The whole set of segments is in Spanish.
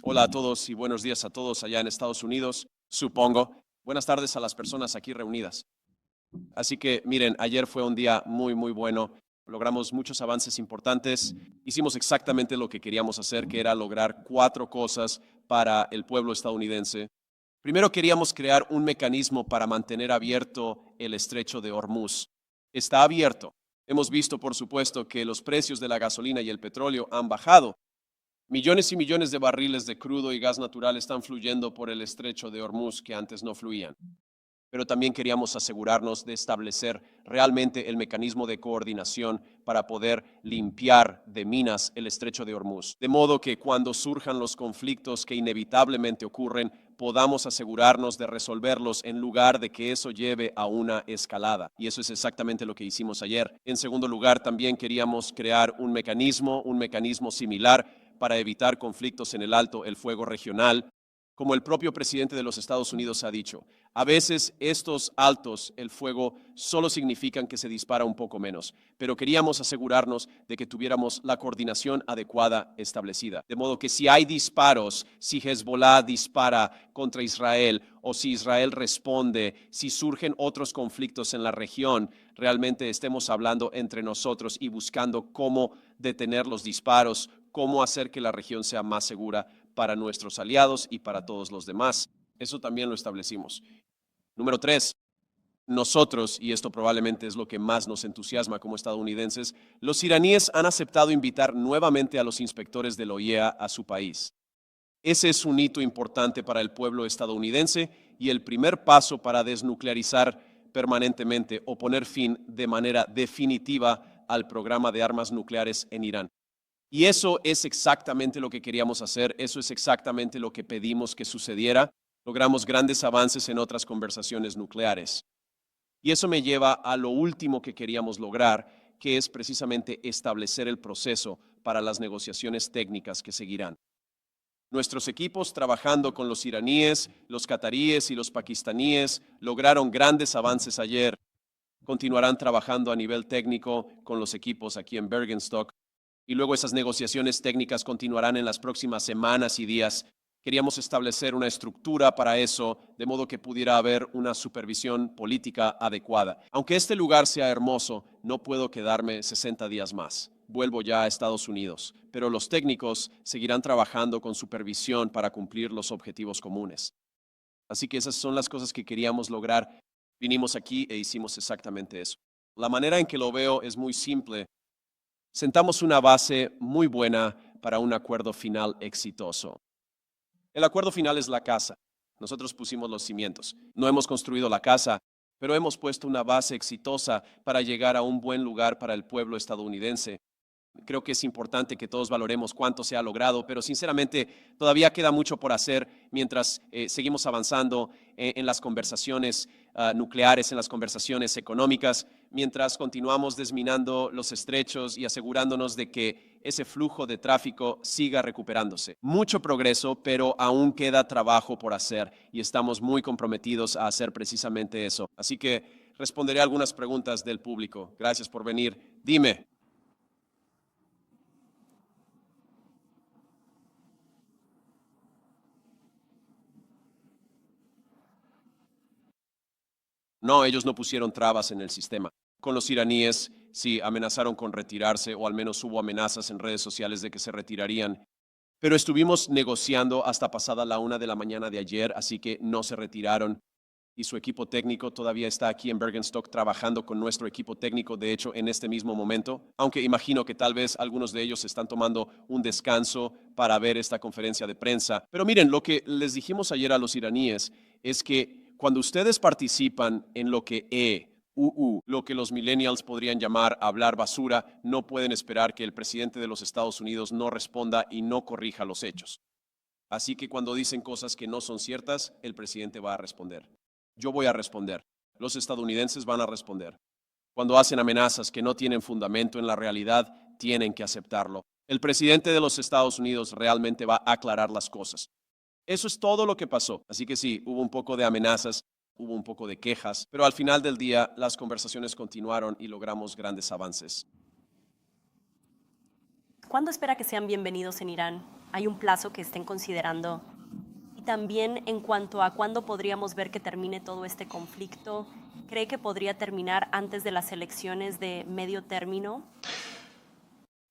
Hola a todos y buenos días a todos allá en Estados Unidos, supongo. Buenas tardes a las personas aquí reunidas. Así que miren, ayer fue un día muy bueno. Logramos muchos avances importantes. Hicimos exactamente lo que queríamos hacer, que era lograr 4 cosas para el pueblo estadounidense. Primero queríamos crear un mecanismo para mantener abierto el estrecho de Hormuz. Está abierto. Hemos visto, por supuesto, que los precios de la gasolina y el petróleo han bajado. Millones y millones de barriles de crudo y gas natural están fluyendo por el estrecho de Hormuz que antes no fluían. Pero también queríamos asegurarnos de establecer realmente el mecanismo de coordinación para poder limpiar de minas el estrecho de Hormuz. De modo que cuando surjan los conflictos que inevitablemente ocurren, podamos asegurarnos de resolverlos en lugar de que eso lleve a una escalada. Y eso es exactamente lo que hicimos ayer. En segundo lugar, también queríamos crear un mecanismo similar para evitar conflictos en el alto el fuego regional. Como el propio presidente de los Estados Unidos ha dicho, a veces estos altos el fuego solo significan que se dispara un poco menos, pero queríamos asegurarnos de que tuviéramos la coordinación adecuada establecida. De modo que si hay disparos, si Hezbollah dispara contra Israel o si Israel responde, si surgen otros conflictos en la región, realmente estemos hablando entre nosotros y buscando cómo detener los disparos, cómo hacer que la región sea más segura para nuestros aliados y para todos los demás. Eso también lo establecimos. Número 3, nosotros, y esto probablemente es lo que más nos entusiasma como estadounidenses, los iraníes han aceptado invitar nuevamente a los inspectores de la OIEA a su país. Ese es un hito importante para el pueblo estadounidense y el primer paso para desnuclearizar permanentemente o poner fin de manera definitiva al programa de armas nucleares en Irán. Y eso es exactamente lo que queríamos hacer, eso es exactamente lo que pedimos que sucediera. Logramos grandes avances en otras conversaciones nucleares. Y eso me lleva a lo último que queríamos lograr, que es precisamente establecer el proceso para las negociaciones técnicas que seguirán. Nuestros equipos trabajando con los iraníes, los cataríes y los pakistaníes lograron grandes avances ayer. Continuarán trabajando a nivel técnico con los equipos aquí en Bergenstock y luego esas negociaciones técnicas continuarán en las próximas semanas y días. Queríamos establecer una estructura para eso, de modo que pudiera haber una supervisión política adecuada. Aunque este lugar sea hermoso, no puedo quedarme 60 días más. Vuelvo ya a Estados Unidos, pero los técnicos seguirán trabajando con supervisión para cumplir los objetivos comunes. Así que esas son las cosas que queríamos lograr. Vinimos aquí e hicimos exactamente eso. La manera en que lo veo es muy simple. Sentamos una base muy buena para un acuerdo final exitoso. El acuerdo final es la casa. Nosotros pusimos los cimientos. No hemos construido la casa, pero hemos puesto una base exitosa para llegar a un buen lugar para el pueblo estadounidense. Creo que es importante que todos valoremos cuánto se ha logrado, pero sinceramente todavía queda mucho por hacer mientras seguimos avanzando en las conversaciones nucleares, en las conversaciones económicas, mientras continuamos desminando los estrechos y asegurándonos de que ese flujo de tráfico siga recuperándose. Mucho progreso, pero aún queda trabajo por hacer y estamos muy comprometidos a hacer precisamente eso. Así que responderé algunas preguntas del público. Gracias por venir. Dime. No, ellos no pusieron trabas en el sistema. Con los iraníes sí amenazaron con retirarse, o al menos hubo amenazas en redes sociales de que se retirarían. Pero estuvimos negociando hasta pasada la 1 de la mañana de ayer, así que no se retiraron. Y su equipo técnico todavía está aquí en Bergenstock trabajando con nuestro equipo técnico, de hecho, en este mismo momento. Aunque imagino que tal vez algunos de ellos están tomando un descanso para ver esta conferencia de prensa. Pero miren, lo que les dijimos ayer a los iraníes es que cuando ustedes participan en lo que lo que los millennials podrían llamar hablar basura, no pueden esperar que el presidente de los Estados Unidos no responda y no corrija los hechos. Así que cuando dicen cosas que no son ciertas, el presidente va a responder. Yo voy a responder. Los estadounidenses van a responder. Cuando hacen amenazas que no tienen fundamento en la realidad, tienen que aceptarlo. El presidente de los Estados Unidos realmente va a aclarar las cosas. Eso es todo lo que pasó. Así que sí, hubo un poco de amenazas, hubo un poco de quejas, pero al final del día las conversaciones continuaron y logramos grandes avances. ¿Cuándo espera que sean bienvenidos en Irán? ¿Hay un plazo que estén considerando? Y también en cuanto a cuándo podríamos ver que termine todo este conflicto, ¿cree que podría terminar antes de las elecciones de medio término?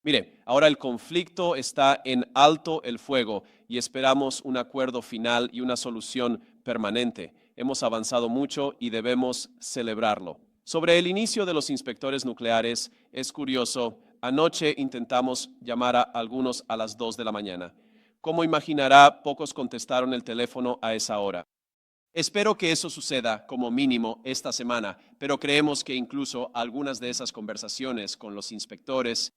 Mire, ahora el conflicto está en alto el fuego y esperamos un acuerdo final y una solución permanente. Hemos avanzado mucho y debemos celebrarlo. Sobre el inicio de los inspectores nucleares, es curioso, anoche intentamos llamar a algunos a las 2 de la mañana. Como imaginará, pocos contestaron el teléfono a esa hora. Espero que eso suceda como mínimo esta semana, pero creemos que incluso algunas de esas conversaciones con los inspectores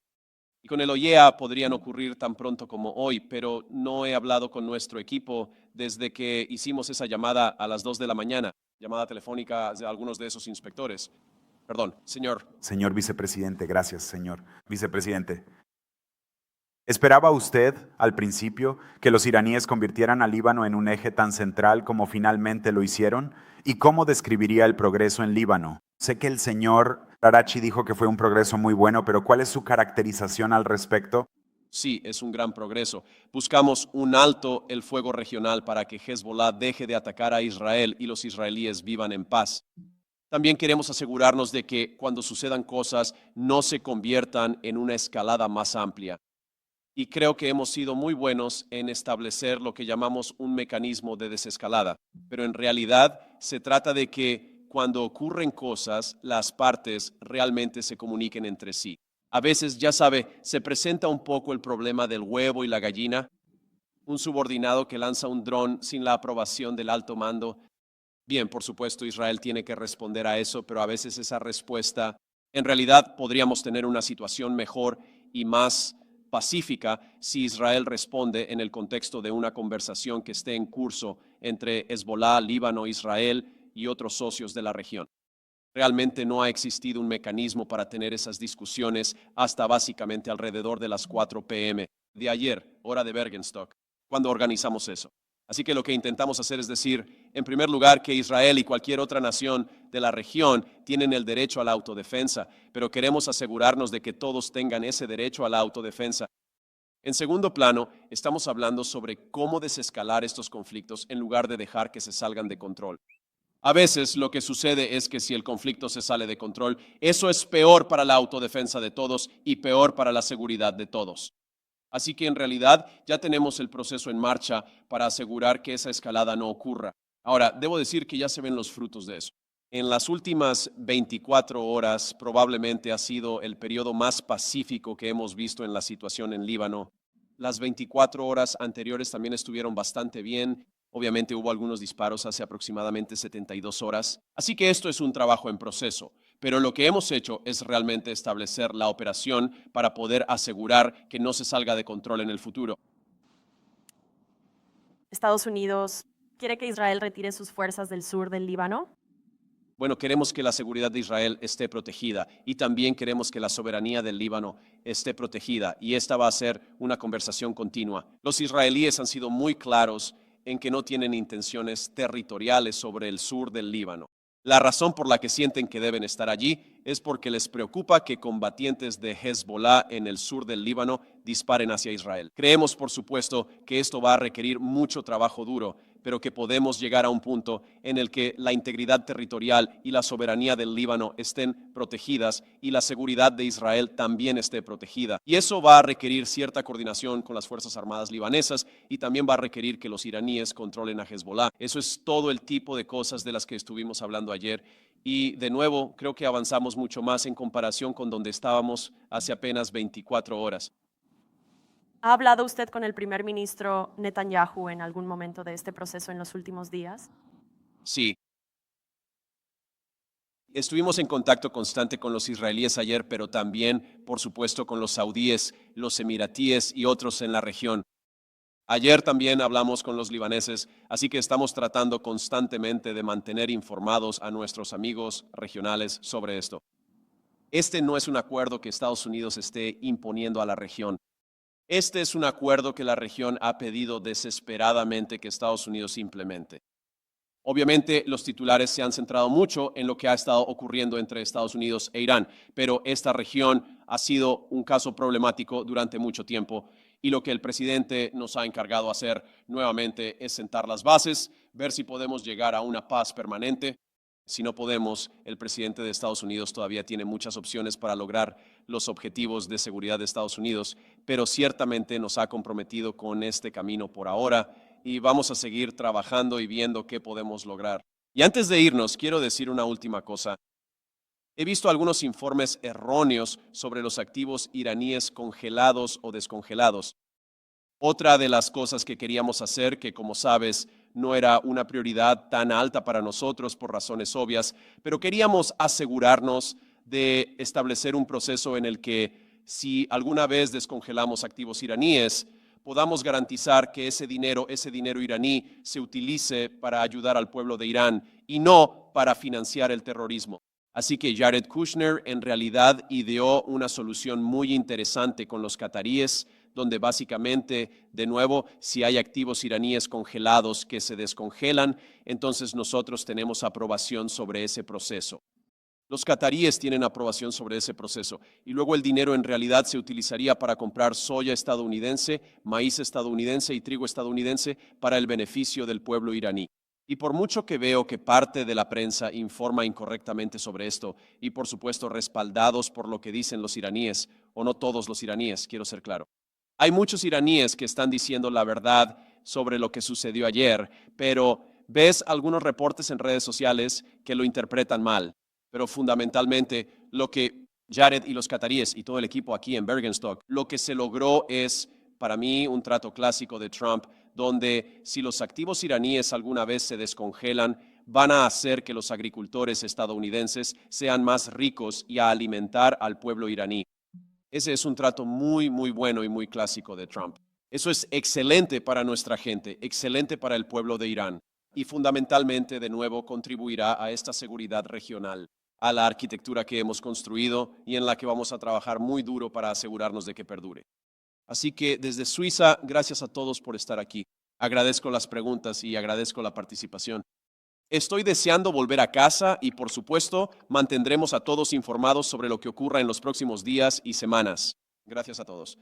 y con el OIEA podrían ocurrir tan pronto como hoy, pero no he hablado con nuestro equipo desde que hicimos esa llamada a las 2 de la mañana, llamada telefónica de algunos de esos inspectores. Perdón, señor. Señor vicepresidente, gracias, señor vicepresidente. ¿Esperaba usted, al principio, que los iraníes convirtieran al Líbano en un eje tan central como finalmente lo hicieron? ¿Y cómo describiría el progreso en Líbano? Sé que el señor Arachi dijo que fue un progreso muy bueno, pero ¿cuál es su caracterización al respecto? Sí, es un gran progreso. Buscamos un alto el fuego regional para que Hezbollah deje de atacar a Israel y los israelíes vivan en paz. También queremos asegurarnos de que cuando sucedan cosas no se conviertan en una escalada más amplia. Y creo que hemos sido muy buenos en establecer lo que llamamos un mecanismo de desescalada. Pero en realidad se trata de que cuando ocurren cosas, las partes realmente se comuniquen entre sí. A veces, ya sabe, se presenta un poco el problema del huevo y la gallina. Un subordinado que lanza un dron sin la aprobación del alto mando. Bien, por supuesto, Israel tiene que responder a eso, pero a veces esa respuesta, en realidad podríamos tener una situación mejor y más pacífica si Israel responde en el contexto de una conversación que esté en curso entre Hezbollah, Líbano, Israel y otros socios de la región. Realmente no ha existido un mecanismo para tener esas discusiones hasta básicamente alrededor de las 4 p.m. de ayer, hora de Bergenstock, cuando organizamos eso. Así que lo que intentamos hacer es decir, en primer lugar, que Israel y cualquier otra nación de la región tienen el derecho a la autodefensa, pero queremos asegurarnos de que todos tengan ese derecho a la autodefensa. En segundo plano, estamos hablando sobre cómo desescalar estos conflictos en lugar de dejar que se salgan de control. A veces lo que sucede es que si el conflicto se sale de control, eso es peor para la autodefensa de todos y peor para la seguridad de todos. Así que en realidad ya tenemos el proceso en marcha para asegurar que esa escalada no ocurra. Ahora, debo decir que ya se ven los frutos de eso. En las últimas 24 horas probablemente ha sido el periodo más pacífico que hemos visto en la situación en Líbano. Las 24 horas anteriores también estuvieron bastante bien. Obviamente hubo algunos disparos hace aproximadamente 72 horas. Así que esto es un trabajo en proceso. Pero lo que hemos hecho es realmente establecer la operación para poder asegurar que no se salga de control en el futuro. Estados Unidos quiere que Israel retire sus fuerzas del sur del Líbano. Bueno, queremos que la seguridad de Israel esté protegida y también queremos que la soberanía del Líbano esté protegida y esta va a ser una conversación continua. Los israelíes han sido muy claros en que no tienen intenciones territoriales sobre el sur del Líbano. La razón por la que sienten que deben estar allí es porque les preocupa que combatientes de Hezbollah en el sur del Líbano disparen hacia Israel. Creemos, por supuesto, que esto va a requerir mucho trabajo duro, pero que podemos llegar a un punto en el que la integridad territorial y la soberanía del Líbano estén protegidas y la seguridad de Israel también esté protegida. Y eso va a requerir cierta coordinación con las Fuerzas Armadas libanesas y también va a requerir que los iraníes controlen a Hezbollah. Eso es todo el tipo de cosas de las que estuvimos hablando ayer. Y de nuevo, creo que avanzamos mucho más en comparación con donde estábamos hace apenas 24 horas. ¿Ha hablado usted con el primer ministro Netanyahu en algún momento de este proceso en los últimos días? Sí. Estuvimos en contacto constante con los israelíes ayer, pero también, por supuesto, con los saudíes, los emiratíes y otros en la región. Ayer también hablamos con los libaneses, así que estamos tratando constantemente de mantener informados a nuestros amigos regionales sobre esto. Este no es un acuerdo que Estados Unidos esté imponiendo a la región. Este es un acuerdo que la región ha pedido desesperadamente que Estados Unidos implemente. Obviamente, los titulares se han centrado mucho en lo que ha estado ocurriendo entre Estados Unidos e Irán, pero esta región ha sido un caso problemático durante mucho tiempo Y lo que el presidente nos ha encargado hacer nuevamente es sentar las bases, ver si podemos llegar a una paz permanente. Si no podemos, el presidente de Estados Unidos todavía tiene muchas opciones para lograr los objetivos de seguridad de Estados Unidos, pero ciertamente nos ha comprometido con este camino por ahora y vamos a seguir trabajando y viendo qué podemos lograr. Y antes de irnos, quiero decir una última cosa. He visto algunos informes erróneos sobre los activos iraníes congelados o descongelados. Otra de las cosas que queríamos hacer, que como sabes, no era una prioridad tan alta para nosotros por razones obvias, pero queríamos asegurarnos de establecer un proceso en el que si alguna vez descongelamos activos iraníes, podamos garantizar que ese dinero iraní se utilice para ayudar al pueblo de Irán y no para financiar el terrorismo. Así que Jared Kushner en realidad ideó una solución muy interesante con los cataríes, donde básicamente, de nuevo, si hay activos iraníes congelados que se descongelan, entonces nosotros tenemos aprobación sobre ese proceso. Los cataríes tienen aprobación sobre ese proceso y luego el dinero en realidad se utilizaría para comprar soya estadounidense, maíz estadounidense y trigo estadounidense para el beneficio del pueblo iraní. Y por mucho que veo que parte de la prensa informa incorrectamente sobre esto, y por supuesto respaldados por lo que dicen los iraníes, o no todos los iraníes, quiero ser claro. Hay muchos iraníes que están diciendo la verdad sobre lo que sucedió ayer, pero ves algunos reportes en redes sociales que lo interpretan mal. Pero fundamentalmente lo que Jared y los cataríes y todo el equipo aquí en Bergenstock, lo que se logró es, para mí, un trato clásico de Trump, donde si los activos iraníes alguna vez se descongelan, van a hacer que los agricultores estadounidenses sean más ricos y a alimentar al pueblo iraní. Ese es un trato muy, muy bueno y muy clásico de Trump. Eso es excelente para nuestra gente, excelente para el pueblo de Irán y fundamentalmente, de nuevo, contribuirá a esta seguridad regional, a la arquitectura que hemos construido y en la que vamos a trabajar muy duro para asegurarnos de que perdure. Así que desde Suiza, gracias a todos por estar aquí. Agradezco las preguntas y agradezco la participación. Estoy deseando volver a casa y, por supuesto, mantendremos a todos informados sobre lo que ocurra en los próximos días y semanas. Gracias a todos.